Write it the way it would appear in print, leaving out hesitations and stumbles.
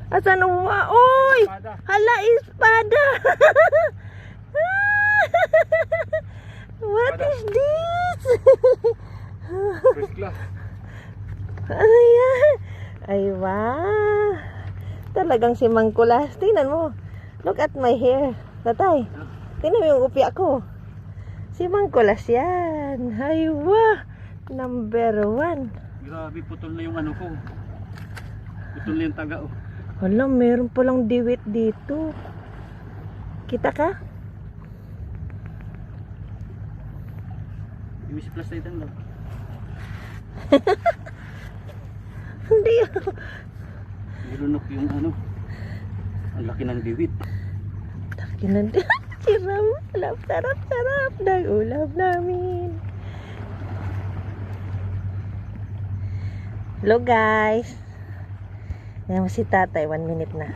Asan uwa? Uy! Hala, espada! What is this? First class. Ano yan? Ay, wow! Talagang si Mangkulas. Tingnan mo. Look at my hair. Tatay, tingnan mo yung upya ko. Si Mangkulas yan. Ay, wow! Number 1. Grabe, putol na yung ano ko. Putol na yung taga, oh. Wala, meron palang diwit dito. Kita ka? Yung si plus Titan lang. Hindi. Nilunok yung ano. Ang laki ng diwit. Laki ng siram. Sarap, sarap ng ulam namin. Hello guys. Yan mo si tatay, 1 minute na.